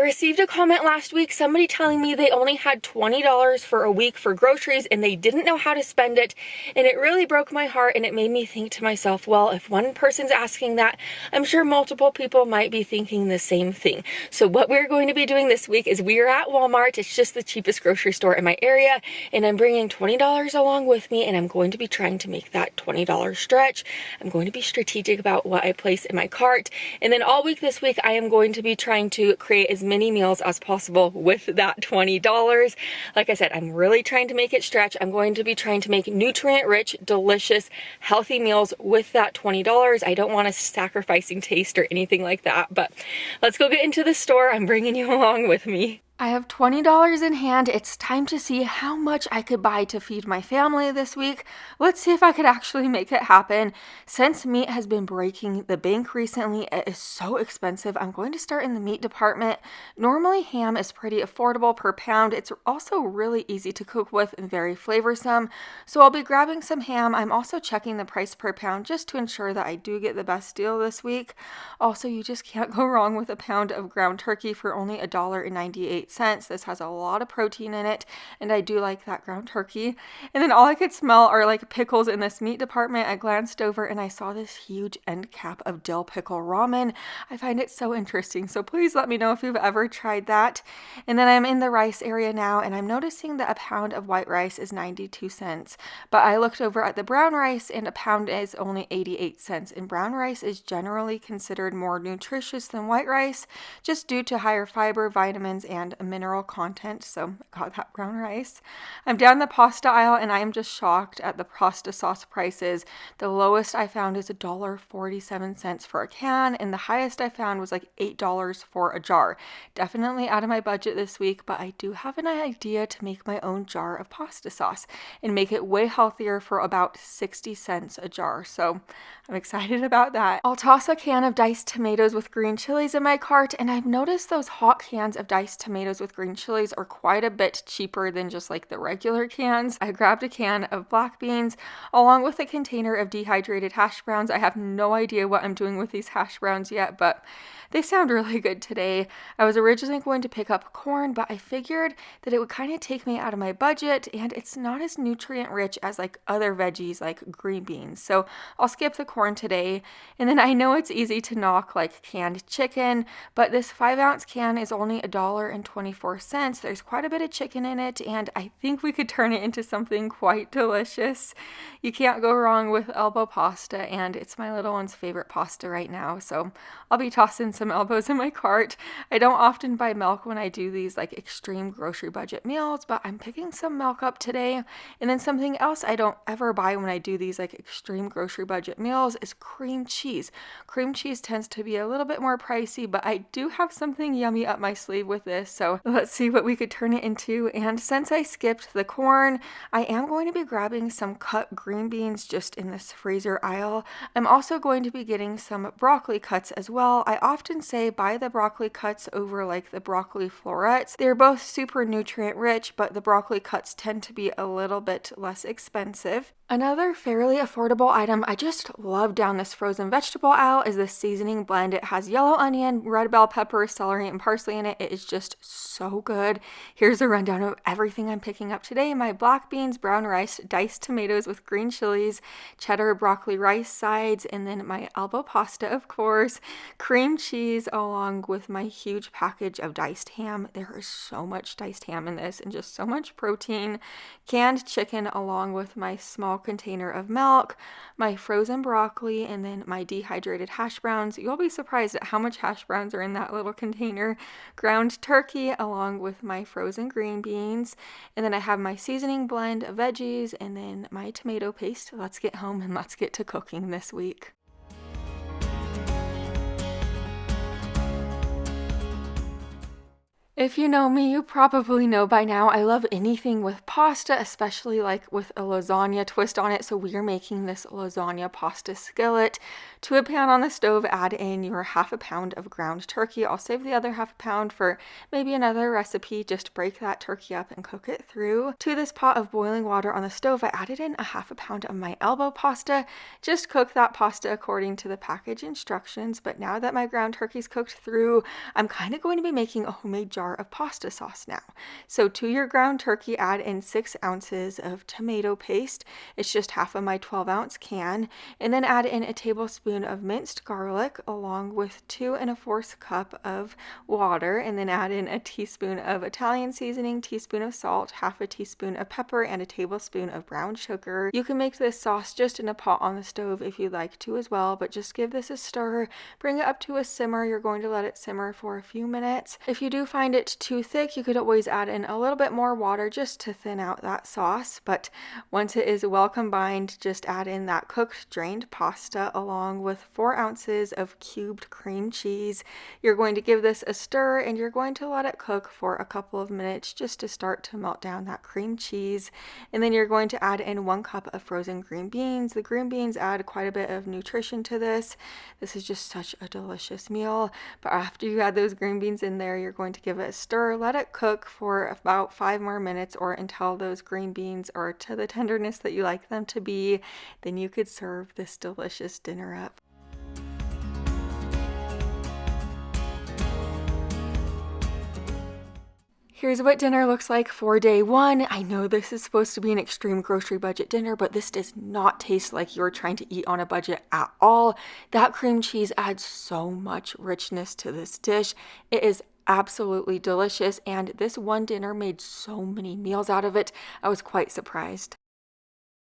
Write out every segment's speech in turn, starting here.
received a comment last week, somebody telling me they only had $20 for a week for groceries and they didn't know how to spend it. And it really broke my heart, and it made me think to myself, well, if one person's asking that, I'm sure multiple people might be thinking the same thing. So what we're going to be doing this week is we're at Walmart. It's just the cheapest grocery store in my area, and I'm bringing $20 along with me, and I'm going to be trying to make that $20 stretch. I'm going to be strategic about what I place in my cart. And then all week this week, I am going to be trying to create as many meals as possible with that $20. Like I said, I'm really trying to make it stretch. I'm going to be trying to make nutrient-rich, delicious, healthy meals with that $20. I don't want us sacrificing taste or anything like that, but let's go get into the store. I'm bringing you along with me. I have $20 in hand. It's time to see how much I could buy to feed my family this week. Let's see if I could actually make it happen. Since meat has been breaking the bank recently, it is so expensive. I'm going to start in the meat department. Normally, ham is pretty affordable per pound. It's also really easy to cook with and very flavorsome. So I'll be grabbing some ham. I'm also checking the price per pound just to ensure that I do get the best deal this week. Also, you just can't go wrong with a pound of ground turkey for only $1.98. This has a lot of protein in it, and I do like that ground turkey. And then all I could smell are like pickles in this meat department. I glanced over and I saw this huge end cap of dill pickle ramen. I find it so interesting, so please let me know if you've ever tried that. And then I'm in the rice area now, and I'm noticing that a pound of white rice is 92 cents. But I looked over at the brown rice, and a pound is only 88 cents. And brown rice is generally considered more nutritious than white rice, just due to higher fiber, vitamins, and mineral content. So I got that brown rice. I'm down the pasta aisle, and I am just shocked at the pasta sauce prices. The lowest I found is $1.47 for a can, and the highest I found was like $8 for a jar. Definitely out of my budget this week, but I do have an idea to make my own jar of pasta sauce and make it way healthier for about 60 cents a jar. So I'm excited about that. I'll toss a can of diced tomatoes with green chilies in my cart, and I've noticed those hot cans of diced tomatoes with green chilies are quite a bit cheaper than just like the regular cans. I grabbed a can of black beans along with a container of dehydrated hash browns. I have no idea what I'm doing with these hash browns yet, but they sound really good today. I was originally going to pick up corn, but I figured that it would kind of take me out of my budget, and it's not as nutrient rich as like other veggies like green beans. So I'll skip the corn today. And then I know it's easy to knock like canned chicken, but this 5-ounce can is only $1.24. There's quite a bit of chicken in it, and I think we could turn it into something quite delicious. You can't go wrong with elbow pasta, and it's my little one's favorite pasta right now. So I'll be tossing some elbows in my cart. I don't often buy milk when I do these like extreme grocery budget meals, but I'm picking some milk up today. And then something else I don't ever buy when I do these like extreme grocery budget meals is cream cheese. Cream cheese tends to be a little bit more pricey, but I do have something yummy up my sleeve with this. So let's see what we could turn it into. And since I skipped the corn, I am going to be grabbing some cut green beans just in this freezer aisle. I'm also going to be getting some broccoli cuts as well. I often say buy the broccoli cuts over like the broccoli florets. They're both super nutrient rich, but the broccoli cuts tend to be a little bit less expensive. Another fairly affordable item I just love down this frozen vegetable aisle is this seasoning blend. It has yellow onion, red bell pepper, celery, and parsley in it. It is just so good. Here's a rundown of everything I'm picking up today. My black beans, brown rice, diced tomatoes with green chilies, cheddar broccoli rice sides, and then my elbow pasta, of course, cream cheese, along with my huge package of diced ham. There is so much diced ham in this and just so much protein. Canned chicken along with my small container of milk, my frozen broccoli, and then my dehydrated hash browns. You'll be surprised at how much hash browns are in that little container. Ground turkey along with my frozen green beans, and then I have my seasoning blend of veggies and then my tomato paste. Let's get home and let's get to cooking this week. If you know me, you probably know by now I love anything with pasta, especially like with a lasagna twist on it. So we are making this lasagna pasta skillet. To a pan on the stove, add in your half a pound of ground turkey. I'll save the other half a pound for maybe another recipe. Just break that turkey up and cook it through. To this pot of boiling water on the stove, I added in a half a pound of my elbow pasta. Just cook that pasta according to the package instructions. But now that my ground turkey's cooked through, I'm kind of going to be making a homemade jar of pasta sauce now. So to your ground turkey, add in 6 ounces of tomato paste. It's just half of my 12-ounce can. And then add in a tablespoon of minced garlic along with 2 1/4 cup of water. And then add in a teaspoon of Italian seasoning, teaspoon of salt, half a teaspoon of pepper, and a tablespoon of brown sugar. You can make this sauce just in a pot on the stove if you'd like to as well, but just give this a stir. Bring it up to a simmer. You're going to let it simmer for a few minutes. If you do find it too thick, you could always add in a little bit more water just to thin out that sauce. But once it is well combined, just add in that cooked drained pasta along with 4 ounces of cubed cream cheese. You're going to give this a stir and you're going to let it cook for a couple of minutes just to start to melt down that cream cheese. And then you're going to add in 1 cup of frozen green beans. The green beans add quite a bit of nutrition to this. This is just such a delicious meal. But after you add those green beans in there, you're going to give it a stir, let it cook for about 5 more minutes or until those green beans are to the tenderness that you like them to be. Then you could serve this delicious dinner up. Here's what dinner looks like for day 1. I know this is supposed to be an extreme grocery budget dinner, but this does not taste like you're trying to eat on a budget at all. That cream cheese adds so much richness to this dish. It is absolutely delicious, and this one dinner made so many meals out of it. I was quite surprised.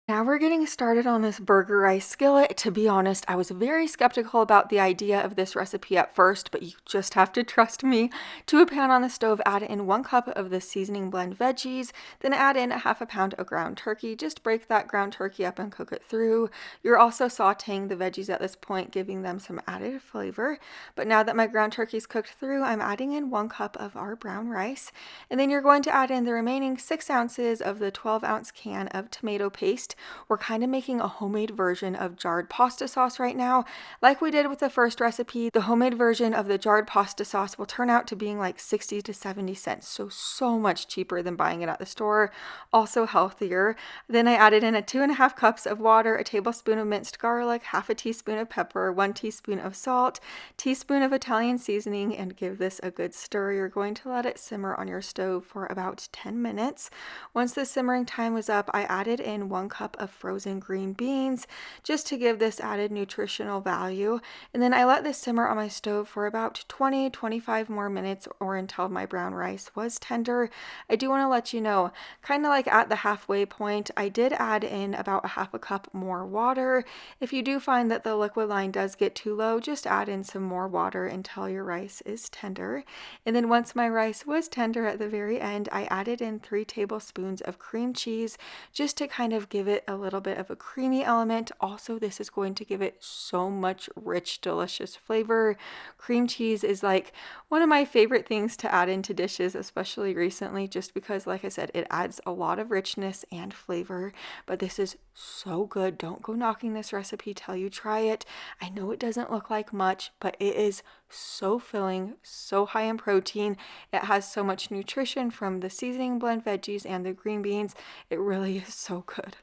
Now we're getting started on this burger rice skillet. To be honest, I was very skeptical about the idea of this recipe at first, but you just have to trust me. To a pan on the stove, add in 1 cup of the seasoning blend veggies, then add in a half a pound of ground turkey. Just break that ground turkey up and cook it through. You're also sauteing the veggies at this point, giving them some added flavor. But now that my ground turkey's cooked through, I'm adding in 1 cup of our brown rice. And then you're going to add in the remaining 6 ounces of the 12-ounce can of tomato paste. We're kind of making a homemade version of jarred pasta sauce right now. Like we did with the first recipe, the homemade version of the jarred pasta sauce will turn out to being like 60 to 70 cents. So much cheaper than buying it at the store. Also healthier. Then I added in 2 1/2 cups of water, a tablespoon of minced garlic, half a teaspoon of pepper, 1 teaspoon of salt, teaspoon of Italian seasoning, and give this a good stir. You're going to let it simmer on your stove for about 10 minutes. Once the simmering time was up, I added in 1 cup of frozen green beans just to give this added nutritional value. And then I let this simmer on my stove for about 20-25 more minutes or until my brown rice was tender. I do want to let you know, kind of like at the halfway point, I did add in about a half a cup more water. If you do find that the liquid line does get too low, just add in some more water until your rice is tender. And then once my rice was tender at the very end, I added in 3 tablespoons of cream cheese just to kind of give it a little bit of a creamy element. Also, this is going to give it so much rich, delicious flavor. Cream cheese is like one of my favorite things to add into dishes, especially recently, just because, like I said, it adds a lot of richness and flavor. But this is so good. Don't go knocking this recipe till you try it. I know it doesn't look like much, but it is so filling, so high in protein. It has so much nutrition from the seasoning blend veggies and the green beans. It really is so good.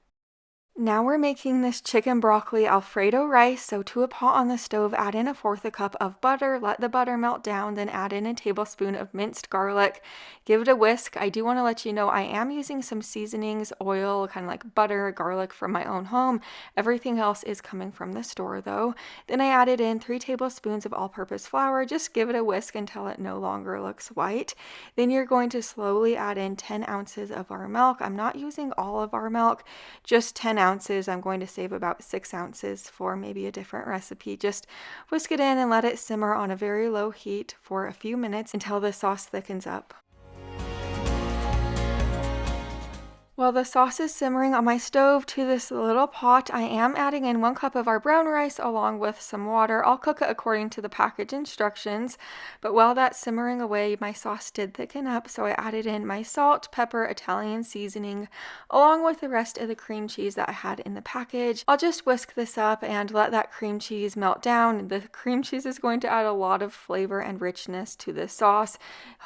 Now we're making this chicken broccoli Alfredo rice. So to a pot on the stove, add in 1/4 cup of butter, let the butter melt down, then add in a tablespoon of minced garlic. Give it a whisk. I do want to let you know I am using some seasonings, oil, kind of like butter, garlic from my own home. Everything else is coming from the store though. Then I added in 3 tablespoons of all-purpose flour. Just give it a whisk until it no longer looks white. Then you're going to slowly add in 10 ounces of our milk. I'm not using all of our milk, just 10 ounces. I'm going to save about 6 ounces for maybe a different recipe. Just whisk it in and let it simmer on a very low heat for a few minutes until the sauce thickens up. While the sauce is simmering on my stove to this little pot, I am adding in 1 cup of our brown rice along with some water. I'll cook it according to the package instructions, but while that's simmering away, my sauce did thicken up, so I added in my salt, pepper, Italian seasoning, along with the rest of the cream cheese that I had in the package. I'll just whisk this up and let that cream cheese melt down. The cream cheese is going to add a lot of flavor and richness to this sauce.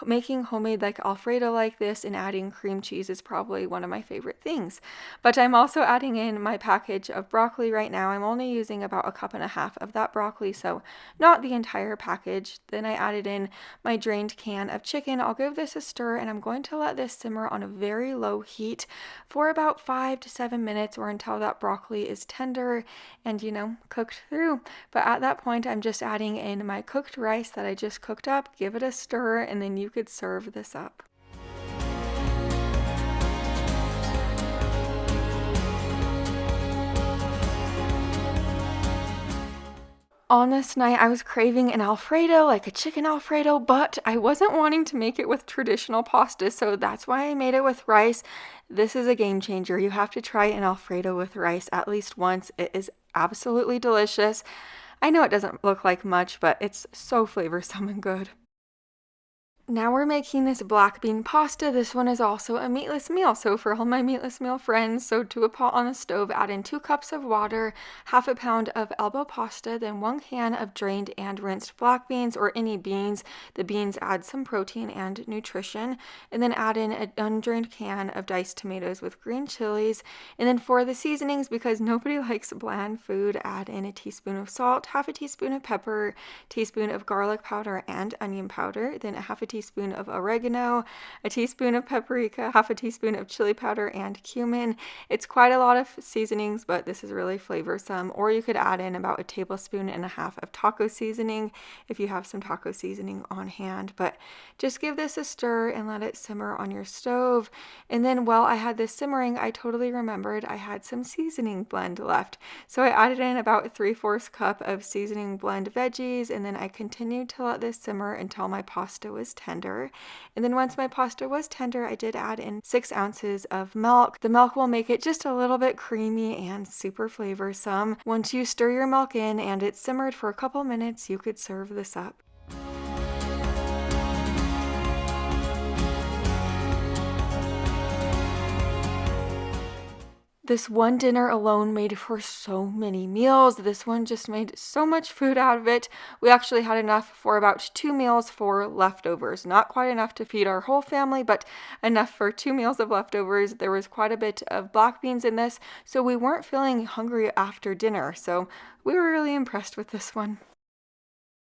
Making homemade like Alfredo like this and adding cream cheese is probably one of my favorite things. But I'm also adding in my package of broccoli right now. I'm only using about 1.5 cups of that broccoli, so not the entire package. Then I added in my drained can of chicken. I'll give this a stir and I'm going to let this simmer on a very low heat for about 5 to 7 minutes or until that broccoli is tender and, cooked through. But at that point, I'm just adding in my cooked rice that I just cooked up, give it a stir, and then you could serve this up. On this night, I was craving an Alfredo, like a chicken Alfredo, but I wasn't wanting to make it with traditional pasta, so that's why I made it with rice. This is a game changer. You have to try an Alfredo with rice at least once. It is absolutely delicious. I know it doesn't look like much, but it's so flavorsome and good. Now we're making this black bean pasta. This one is also a meatless meal. So for all my meatless meal friends, so to a pot on the stove, add in 2 cups of water, 1/2 pound of elbow pasta, then 1 can of drained and rinsed black beans or any beans. The beans add some protein and nutrition. And then add in an undrained can of diced tomatoes with green chilies. And then for the seasonings, because nobody likes bland food, add in a teaspoon of salt, 1/2 teaspoon of pepper, teaspoon of garlic powder and onion powder, then 1/2 teaspoon of oregano, a teaspoon of paprika, 1/2 teaspoon of chili powder and cumin. It's quite a lot of seasonings, but this is really flavorsome. Or you could add in about 1.5 tablespoons of taco seasoning if you have some taco seasoning on hand. But just give this a stir and let it simmer on your stove. And then while I had this simmering, I totally remembered I had some seasoning blend left. So I added in about 3/4 cup of seasoning blend veggies, and then I continued to let this simmer until my pasta was tender. And then once my pasta was tender, I did add in 6 ounces of milk. The milk will make it just a little bit creamy and super flavorsome. Once you stir your milk in and it's simmered for a couple minutes, you could serve this up. This one dinner alone made for so many meals. This one just made so much food out of it. We actually had enough for about 2 meals for leftovers. Not quite enough to feed our whole family, but enough for 2 meals of leftovers. There was quite a bit of black beans in this, so we weren't feeling hungry after dinner. So we were really impressed with this one.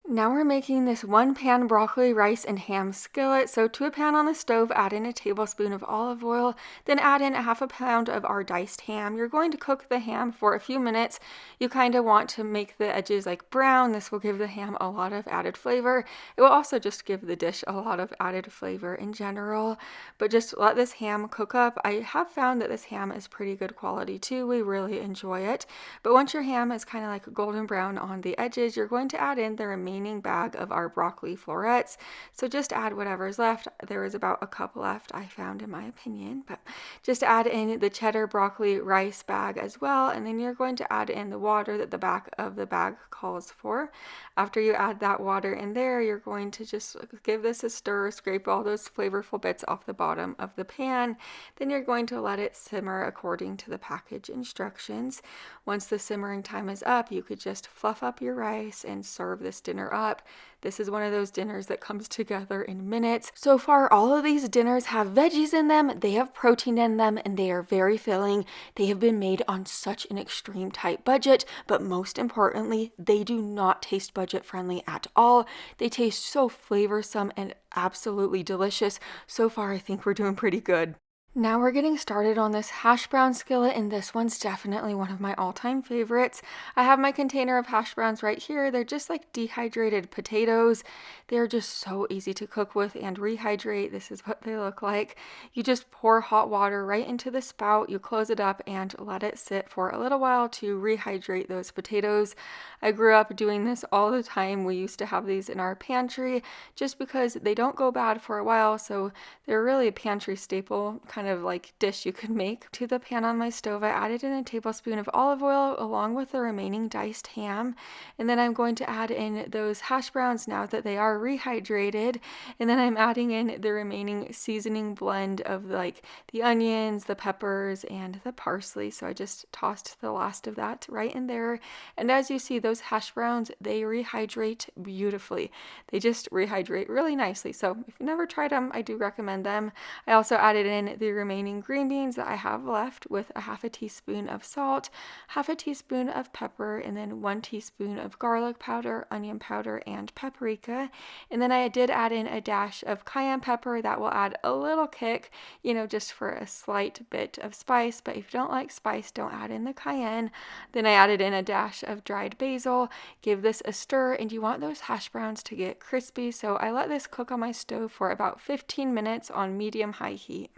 Now we're making this 1-pan broccoli, rice, and ham skillet. So to a pan on the stove, add in a tablespoon of olive oil, then add in 1/2 pound of our diced ham. You're going to cook the ham for a few minutes. You kind of want to make the edges like brown. This will give the ham a lot of added flavor. It will also just give the dish a lot of added flavor in general. But just let this ham cook up. I have found that this ham is pretty good quality too. We really enjoy it. But once your ham is kind of like golden brown on the edges, you're going to add in the remaining bag of our broccoli florets. So just add whatever's left. There was about a cup left, I found, in my opinion, but just add in the cheddar broccoli rice bag as well, and then you're going to add in the water that the back of the bag calls for. After you add that water in there, you're going to just give this a stir, scrape all those flavorful bits off the bottom of the pan. Then you're going to let it simmer according to the package instructions. Once the simmering time is up, you could just fluff up your rice and serve this dinner up. This is one of those dinners that comes together in minutes. So far, all of these dinners have veggies in them, they have protein in them, and they are very filling. They have been made on such an extreme tight budget, but most importantly, they do not taste budget friendly at all. They taste so flavorsome and absolutely delicious. So far, I think we're doing pretty good. Now we're getting started on this Hashbrown skillet, and this one's definitely one of my all-time favorites. I have my container of hash browns right here. They're just like dehydrated potatoes. They're just so easy to cook with and rehydrate. This is what they look like. You just pour hot water right into the spout, you close it up and let it sit for a little while to rehydrate those potatoes. I grew up doing this all the time. We used to have these in our pantry just because they don't go bad for a while, so they're really a pantry staple kind kind of like dish you could make. To the pan on my stove, I added in a tablespoon of olive oil along with the remaining diced ham. And then I'm going to add in those hash browns now that they are rehydrated. And then I'm adding in the remaining seasoning blend of like the onions, the peppers, and the parsley. So I just tossed the last of that right in there. And as you see, those hash browns, they rehydrate beautifully. They just rehydrate really nicely. So if you've never tried them, I do recommend them. I also added in the remaining green beans that I have left with a half a teaspoon of salt, half a teaspoon of pepper, and then 1 teaspoon of garlic powder, onion powder, and paprika. And then I did add in a dash of cayenne pepper that will add a little kick, you know, just for a slight bit of spice. But if you don't like spice, don't add in the cayenne. Then I added in a dash of dried basil, give this a stir, and you want those hash browns to get crispy. So I let this cook on my stove for about 15 minutes on medium-high heat.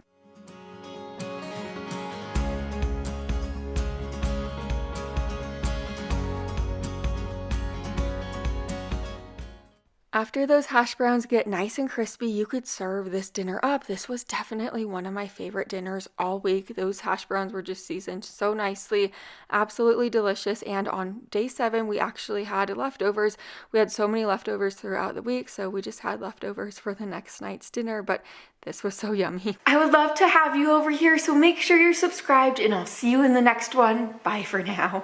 After those hash browns get nice and crispy, you could serve this dinner up. This was definitely one of my favorite dinners all week. Those hash browns were just seasoned so nicely, absolutely delicious. And on day 7, we actually had leftovers. We had so many leftovers throughout the week, so we just had leftovers for the next night's dinner, but this was so yummy. I would love to have you over here, so make sure you're subscribed, and I'll see you in the next one. Bye for now.